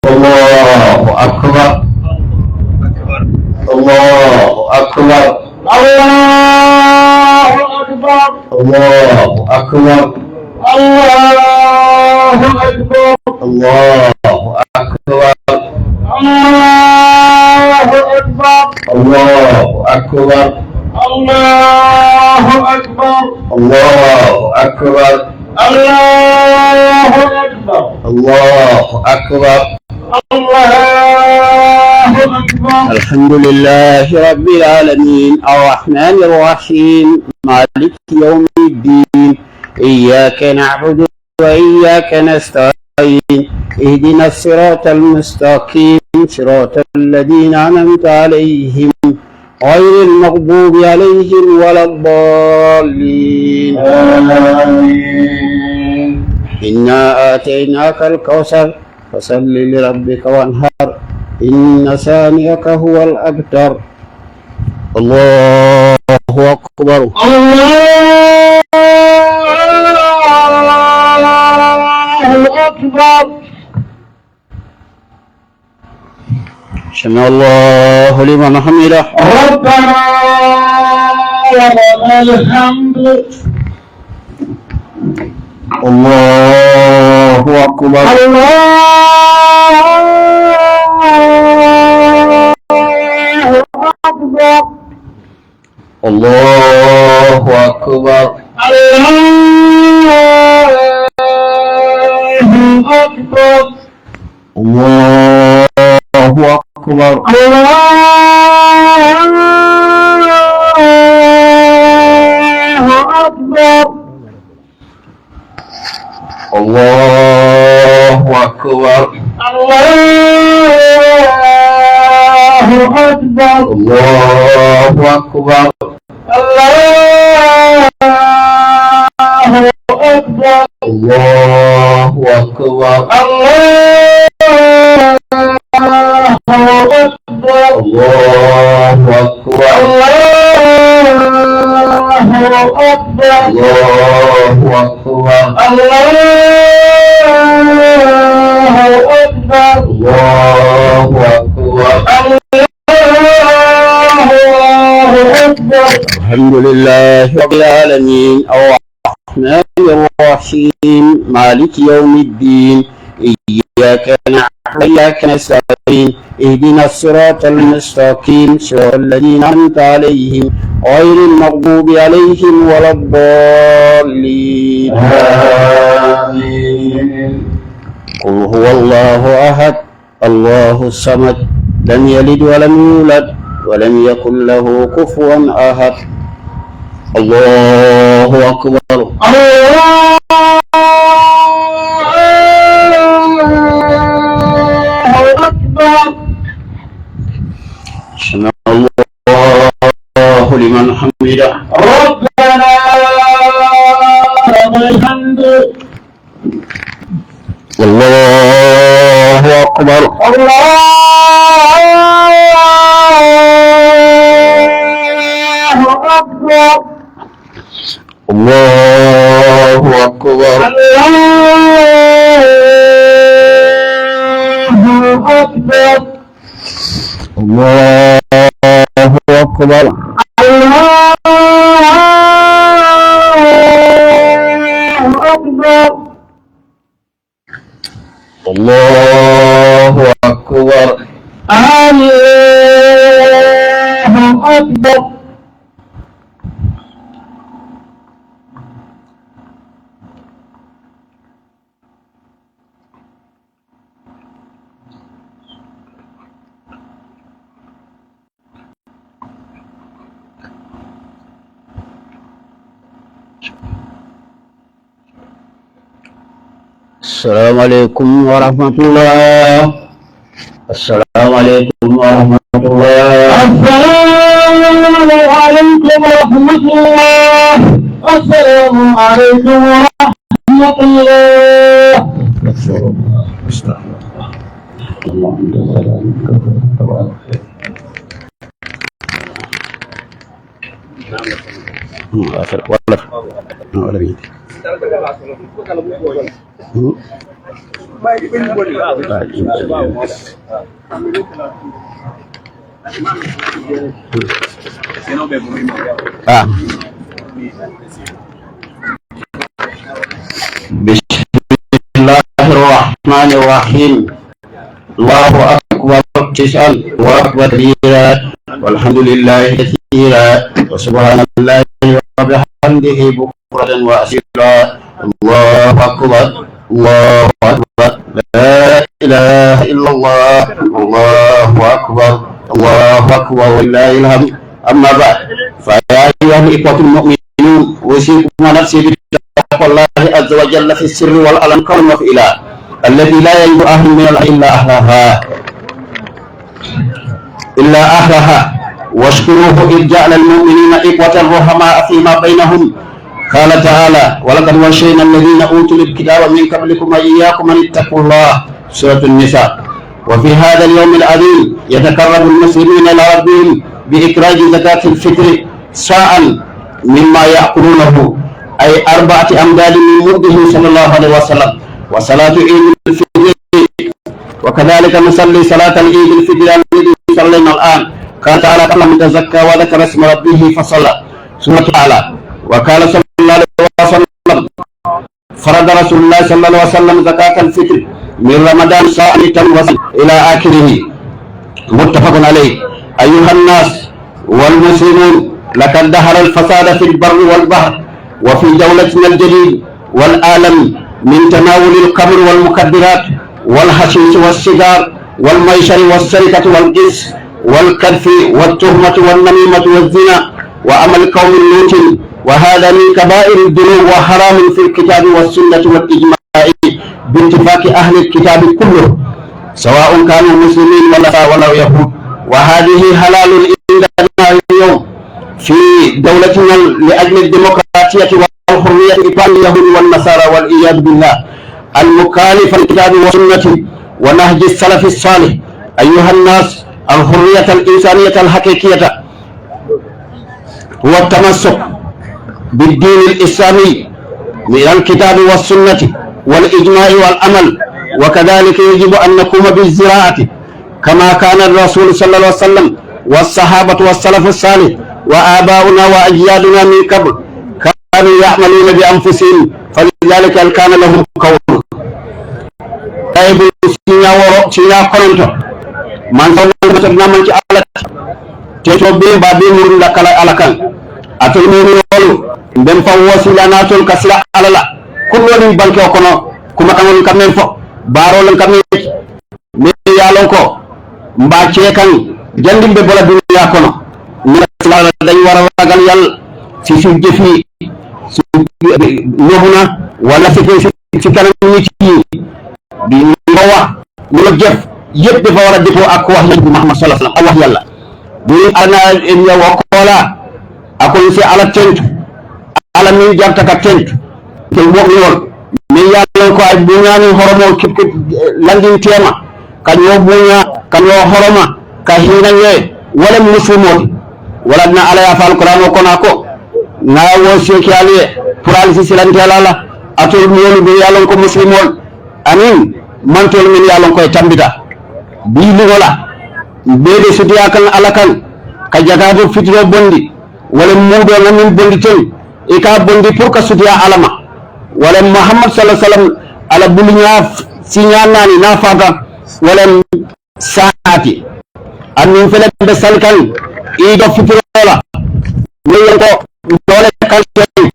الله أكبر الله أكبر الله أكبر الله أكبر الله أكبر الله أكبر الله أكبر الله أكبر الله أكبر الله أكبر الله أكبر الله أكبر الله أكبر. الحمد لله رب العالمين الرحمن الرحيم مالك يوم الدين إياك نعبد وإياك نستعين اهدنا الصراط المستقيم صراط الذين أنعمت عليهم غير المغضوب عليهم ولا الضالين آمين. إنا آتيناك الكوثر فصل لربك وانحر إن شانئك هو الأبتر. الله أكبر الله أكبر. سمع الله لمن حمده ربنا ولك الحمد. الله أكبر الله أكبر. الله أكبر الله أكبر. الله أكبر الله أكبر. الله أكبر الله أكبر. الله أكبر الله أكبر. الله أكبر الله أكبر. الله أكبر الله أكبر. الله أكبر الله أكبر. الله أكبر الله أكبر. الحمد لله رب العالمين الرحمن الرحيم مالك يوم الدين إياك نعبد وإياك نستعين اهدنا الصراط المستقيم صراط الذين أنعمت عليهم غير المغضوب عليهم ولا الضالين آمين. قل هو الله أحد الله الصمد لم يلد ولم يولد ولم يكن له كفوا أحد. الله أكبر الله أكبر. سمع الله لمن حمده ربنا لك الحمد. الله أكبر الله أكبر. الله أكبر الله أكبر. الله أكبر الله أكبر. الله أكبر الله أكبر. السلام عليكم ورحمة الله. السلام عليكم ورحمة الله. السلام عليكم ورحمة الله. السلام عليكم ورحمة الله. ولا Bismillahirrahmanirrahim. Allahu akbar tis'an wa akbar kabira walhamdulillahi katsira wa subhanallahi wa bihamdihi bukratan wa asila. Allahu akbar, Allahu akbar, la ilaha illallah, Allahu akbar, Allahu akbar wallahil hamd. Amma ba'd, fa ya ayyuhal ikhwatul mu'minun, usikum wa nafsi بتقوى الله عز وجل في السر والعلن كون وفئلا الذي لا يجد أهل من إلا أهلها واشكروه إذ جعل المؤمنين إخوة رحماء فيما بينهم. قال تعالى ولقد وصينا الذين أوتوا الكتاب من قبلكم وإياكم أن اتقوا الله. سورة النساء. وفي هذا اليوم العظيم يتقرب المسلمين إلى ربهم بإخراج زكاة الفطر ساعا مما يأكلونه، أي 4 أمداد من مده صلى الله عليه وسلم، وصلاة عيد الفطر، وكذلك نصلي صلاة العيد الفطر الذي صلينا الآن. قال تعالى فمن تزكى وذكر اسم ربه فصلى. سورة تعالى. وقال صلى الله عليه وسلم فرض رسول الله صلى الله عليه وسلم زكاة الفطر من رمضان صاع وصل إلى آخره. متفق عليه. أيها الناس والمسلمون، لقد ظهر الفساد في البر والبحر وفي دولتنا الجديد والعالم من تناول الخمر والمخدرات والحشيش والسجار والميسر والسرقة والقس والكذب والتهمة والنميمة والزنا وعمل قوم لوط، وهذا من كبائر الذنوب وحرام في الكتاب والسنة والإجماع باتفاق أهل الكتاب كله سواء كانوا مسلمين ولا يهود. وهذه حلال عندنا اليوم في دولتنا لأجل الديمقراطية والحرية إقام اليهود والنصارى والعياذ بالله المخالف للكتاب والسنة ونهج السلف الصالح. أيها الناس، الحرية الإنسانية الحقيقية هو التمسك بالدين الإسلامي من الكتاب والسنة والإجماع والعمل، وكذلك يجب أن نقوم بالزراعة كما كان الرسول صلى الله عليه وسلم والصحابة والسلف الصالح وآباؤنا وأجدادنا من قبل كانوا يعملون بأنفسهم، فلذلك كان لهم قول. طيب سينا قرنتو من صلى من على تشوبين بابين من لكلا على كان أتوني ولو بين فوسيلا ناتون كسلا على لا كل من بنك أكون كما كانوا كمين فو بارول كمين من يالوكو مباشر كان جندم ببلا دنيا كنا nila dañ war a ragal yàlla ci suñ jëf yi su ñëw na wala ci kanam nit yi di nga wax lu la jëf yëpp dafa war a dëppoo ak wax yàlla Muhammad sallallahu alayhi wasallam wax yàlla bu ana ya wakola akon si ala tentu ala min jarta ka tentu te mo ñor mi yàlla ko ay bu ñaani horomo kip landin tema kanyo buña kanyo horoma ka hina ñe wala muslimoti wala na ala ya fal qur'an ko nako na wo sheki ali pour ali silante ala atol moni be yalon ko muslimol amin mantol min yalon ko tambita bi li wala bebe sutiya kan alakan ka jagado fitro bondi wala mudo namin bondi ten e ka bondi pour ka sutiya alama wala muhammad sallallahu alaihi wasallam ala bulinya sinya nani na faga wala saati amin fele be salkan ido fitirola niyanko dole kalten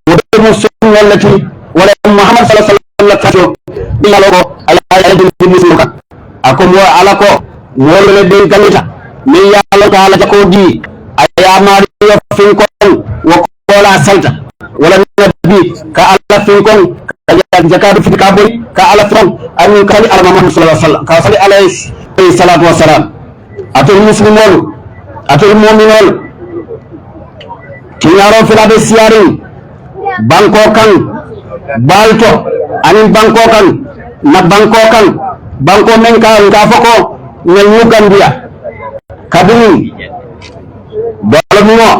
wode musulmi wallati wala muhammad sallallahu alaihi wasallam bilalo ala yadul muslimuka akomo alako wolele den kanita mi yalo ko ala ko di ayamari yo fin kon wo kola salta wala nabi ka ala fin kon ka jakadu fi kabul ka ala fin amin kali ala muhammad sallallahu alaihi wasallam ka sali alayhi salatu wassalam atul muslimun atul mu'minun tinaro filade siyarin banko kan balto anin banko kan na banko men ka foko ngel Uganda kabini dolo mo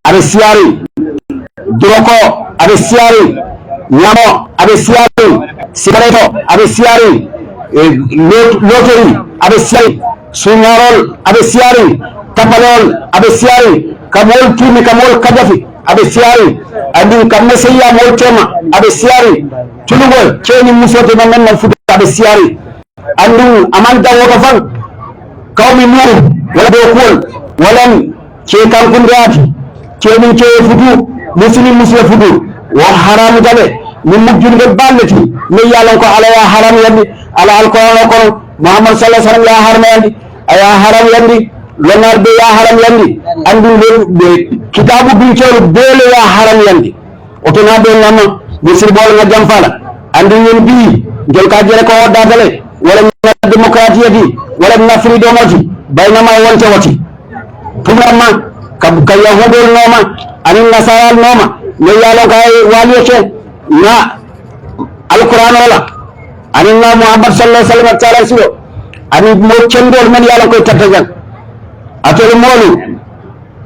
are siyarin duroko are siyarin ñamo aɓe siyari sigareto aɓe siyari lotori aɓe siyari suñarol aɓe siyari tapalol aɓe siyari kamol tumi kamol kajafi aɓe siyari andin kamme seyya mol tema aɓe siyari tulugol ceni musote men nan fude aɓe siyari andin amanta woto fan kawmi nuru wala do kuwol walan ce kankunde ati cenin ce futu muslim futu wo haramu jaɓe min mujjunde balleti min yalan ko ala ya haram yandi ala alquran o kono muhammad sallallahu alaihi wasallam ya haram yandi aya haram yandi lonarɓe ya haram yandi andi kitabu bincolu beele ya haram yandi otona ɓe nama misirɓole ga jam fala andi yen bi jol ka jere ko woddadale wala na démocratie di wala na freedom oti baynama wonte woti pumarma ka yahudol noma anin nasaral noma ne yalon ka waliyote na alquran wala anin na muhammad sallallahu alaihi wasallam taala silo ani mo cendol men yalon koy tattagal atol molu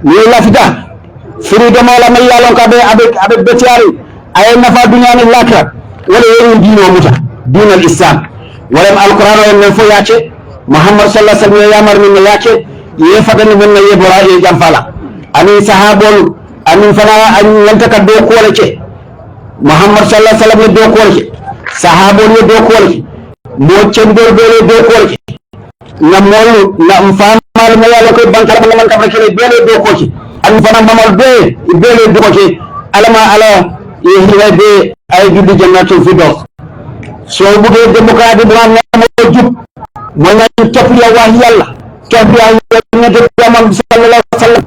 ni lafita freedom wala men yalon ka be abe betiari ay nafa dunya ni lakra wala yeri dino muta dinal islam wala alquran wala men fo yace muhammad sallallahu alaihi wasallam yamar min yace ye fadani men ye bora ye jamfala ani sahabol ani fana ani wanta ka do ko wala ce muhammad sallallahu alaihi wasallam do ko wala sahabol ye do ko wala mo cendol bele do ko wala na mol na famal ma yalla koy bankal man ka bakele bele do ko ci ani fana mamal be bele do ko ci alama ala ye hiwa be ay guddi jannatul firdaus so bu de démocratie bu am mo jup mo na top ya wax yalla top ya ne de yamam sallallahu alaihi wasallam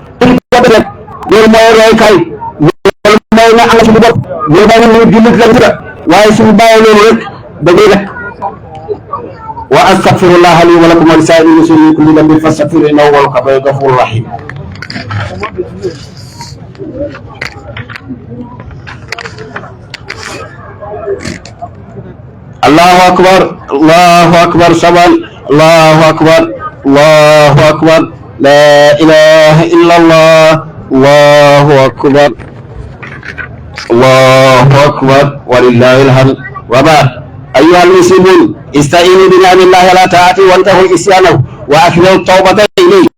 ko be loolu mooy roy kay loolu mooy na am suñu bopp loolu mooy ñu jullit la ñu waaye suñu bàyyi loolu rek dañuy rek wa astaghfirullah li wa lakum wa li saa'iril muslimin min kulli dhanbin fastaghfiruhu innahu huwal ghafurur rahim Allahu akbar saban Allahu akbar la ilaha illallah الله أكبر ولله الحمد وبعد أيها المسلمون استعينوا بنعم الله على طاعته وانتهوا إسيانه وأكثروا التوبة إليه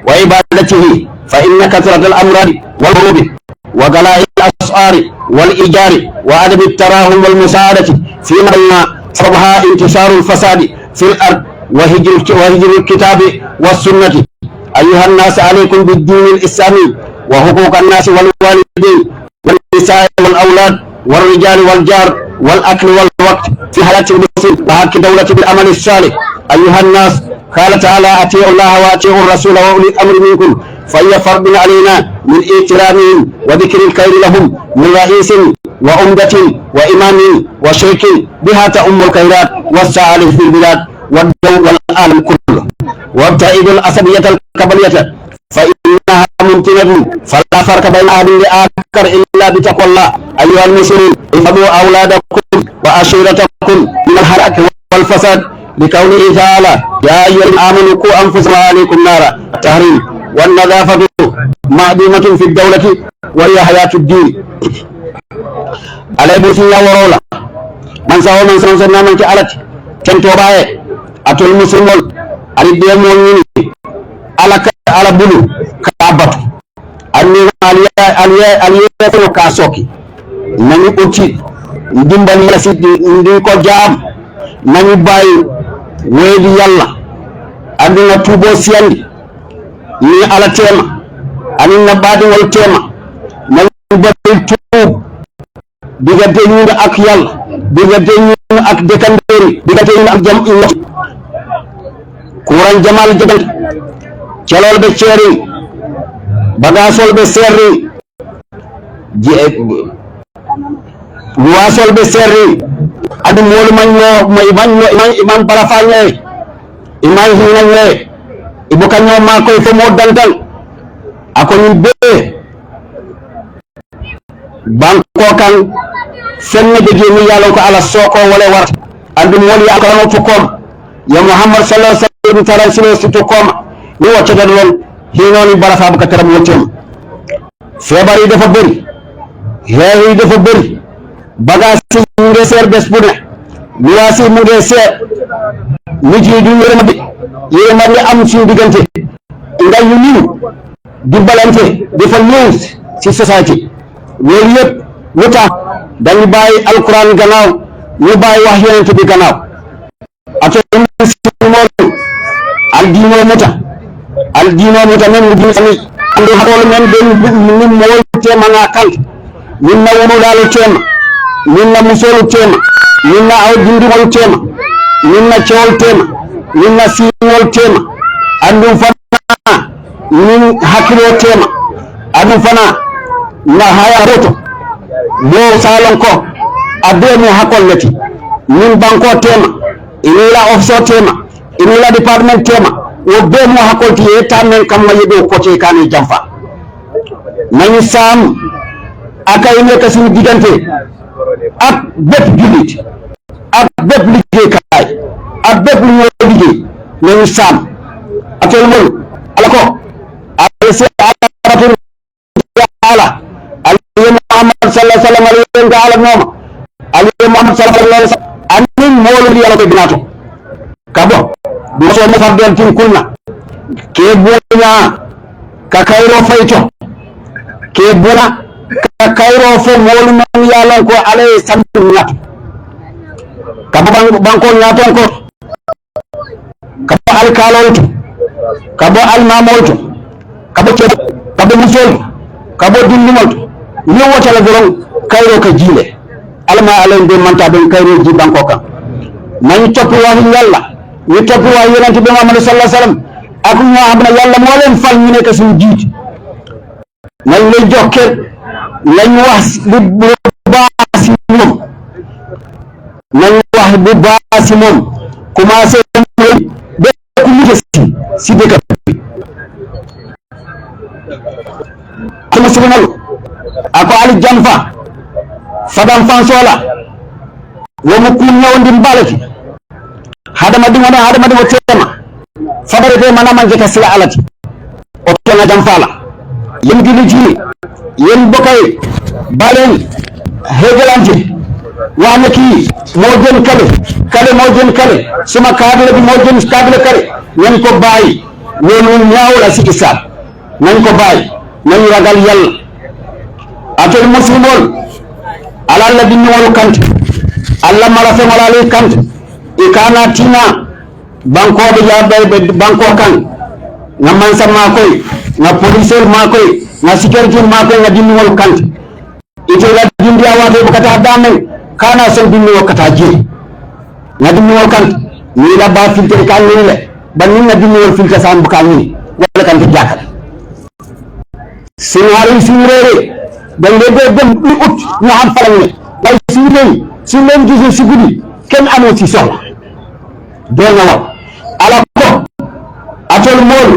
وعبادته فإن كثرة الأمراض والغروب وغلاء الأسعار والإيجار وعدم التراهم والمساعدة فيما سببها انتشار الفساد في الأرض وهجر الكتاب والسنة أيها الناس عليكم بالدين الإسلامي وحقوق الناس والوالدين والنساء والأولاد والرجال والجار والأكل والوقت في حياة المسلم وحق دولة بالعمل الصالح أيها الناس قال تعالى أطيعوا الله وأطيعوا الرسول وأولي الأمر منكم فهي فرض علينا من احترامهم وذكر الخير لهم من رئيس وأمدة وإمام وشيخ بها تؤم الخيرات والسعادة في البلاد والعالم كله وابتعد العصبية القبلية فإنها ممكنة فلا فرق بين أحد لآخر إلا بتقوى الله أيها المسلمون احفظوا أولادكم وعشيرتكم من الحرق والفساد لقوله تعالى يا أيها الذين آمنوا قوا أنفسكم وأهليكم نارا التحريم والنظافة معدومة في الدولة وهي حياة الدين على بوسيا ورولا من سوى من سنة من كألت كنتوباي أتو المسلمون أريد مؤمنين على بلو كابت أني عليا كاسوكي نني أوتي ندم يسيد ندم كجام نني باي ويدي يلا أدينا توبو سياندي ni ala tema ani na badi wal tema man batul tub digante ñu ak yalla digante ñu ak dekanderi digante ñu ak jam kuran jamal jagal celol be ceri bagasol be serri wasol be serri adu molu manno imam barafagne imam hinane ibu kanyo ma koy fo mo dantal ako ni be banko kan fenne de ni yalla ko ala soko wala war andu moli ya ko to kom ya muhammad sallallahu alaihi wasallam to kom ni wacce dal won hinoni barafa bu kataram wotem febari dafa bari xeex yi dafa bëri bagage yi mu ngi seer bés bu ne luwaas yi mu ngi seer nit yi du yërmande am suñu diggante nga ñu niw di balante di fa ñëw si société loolu yëpp lu tax dañu bàyyi alquran gannaaw ñu bàyyi wax yonent bi gannaaw ato moolu al diino muta men mu diini ande hakolo men ɓe min mool tema nga kanke min na wululalo tema min na musolu tema min na awdindigol tema min na cewol tema min na siñol tema andum fana min hakkilo tema andum fana na haya roto mo salon ko abbe mo hakolleti min banko tema inila office tema inila department tema wo be mo hakolti eta men kam wayido côté kane jamfa nañu sam akay nekk suñu digante ak bépp julit ak bépp liggéey kaay ak bépp lu ñoo liggéey nañu sam atel mol alako alse aratul ala ali muhammad sallallahu alaihi wasallam ali ngala noma ali muhammad sallallahu alaihi wasallam anin molo li ala ko binato kabo do so mo fardel tin kulna ke bunya ka kayro fayto ke buna ka kayro fo molu man yalon ko alay santu nyatu kabo banko nyaton ko kabo alkalolto kabo almamolto kabo musol kabo dindimolto ni wota la borom kayro ka jile alma alay be manta ben kayro ji banko kan man top wax yalla ñu topp waa yonent bi Muhammad sallallahu alayhi wasallam ak ñoo xam ne yàlla moo leen fal ñu nekk suñu jiit nañ lay jokkeel nañ wax bu baax si moom nañ wax bu baax si moom commencé mooy ku mujj si dëkk bi kuma subhanallah ako ali janfa fadam fansola wo mu kun ñawndi mbalati hadama di tema fadare te mana man jeka sila alati o tona jam fala yem gili ji yem bokay balen hegelante wane ki mo jën kale mo jën kale suma kadle bi mo jën kadle kale ñen ko bayyi wonu ñaawla ci islam nañ ko bayyi nañ ragal yalla atel muslimol ala la dinni wal kante alla mala fe mala lay kante ikana tina banko be jabbe banko kan na mansa makoy na police makoy na security makoy na dinni wal kante ite la dindi awate bukata damen kana son dinni wakata je na dinni wal kante ni la ba filter kan ni le ban ni na dinni wal filter sam bukan ni wala kan jakal sinari sinrere dan de dem ni ut ni am falam ni way sinlen gisu sigudi ken amo ci soxla do na wax ala ko atol mol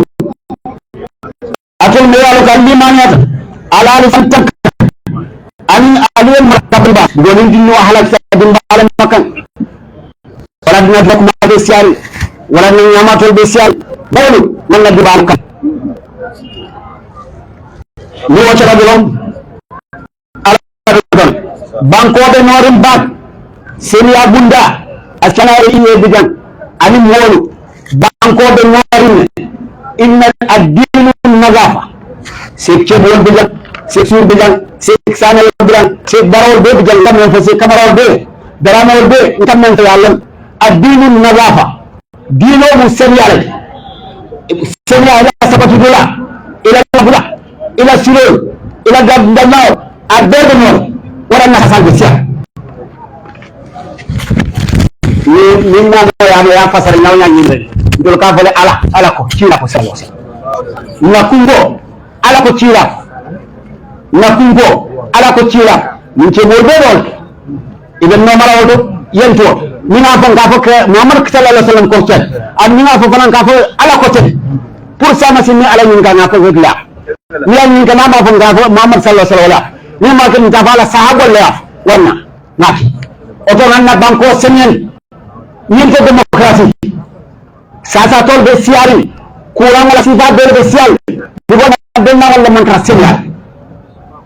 atol me yalo kan limanat ala lu fantak an aliyel makabba gonin dinno halak sa dum balam makan wala dina dok ma be sial wala ni ñamatol be sial bolu man la dibar kan ni wacce la dolom ala banko be norim bak seniya bunda askanare iye bidan ani molu banko be norim inna ad-dinu an-nazafa sekce bol bidan seksur bidan seksanal bidan sek barol be bidan kam en fose kamarol be daramol be kam men yalla ad-dinu an-nazafa dino mu seniyale seniyale sabatu dula ila bula ila silo ila gadnaw adde non wara na hasal be sia ni mo ya fasar ñaw ñaan ñi ndol ka fele ala ko ci la ko sallo na kungo ala ko ci la na kungo ala ko ci la ni ci bo be dol iben no mala wodo yento ni na fa nga fa ke Muhammad sallallahu alaihi wasallam ko ci am ni na fa fa nga fa ala ko te pour ça ma sinni ala ñi nga na fa wegla ni ñi nga ma fa nga fa Muhammad sallallahu alaihi wasallam ni ma ke nga fa la sahaba la wana nati oto nan na banko senyen ñinte démocratie sasa tol be siari kurang la sifa be sial digo na be na wala man tra sial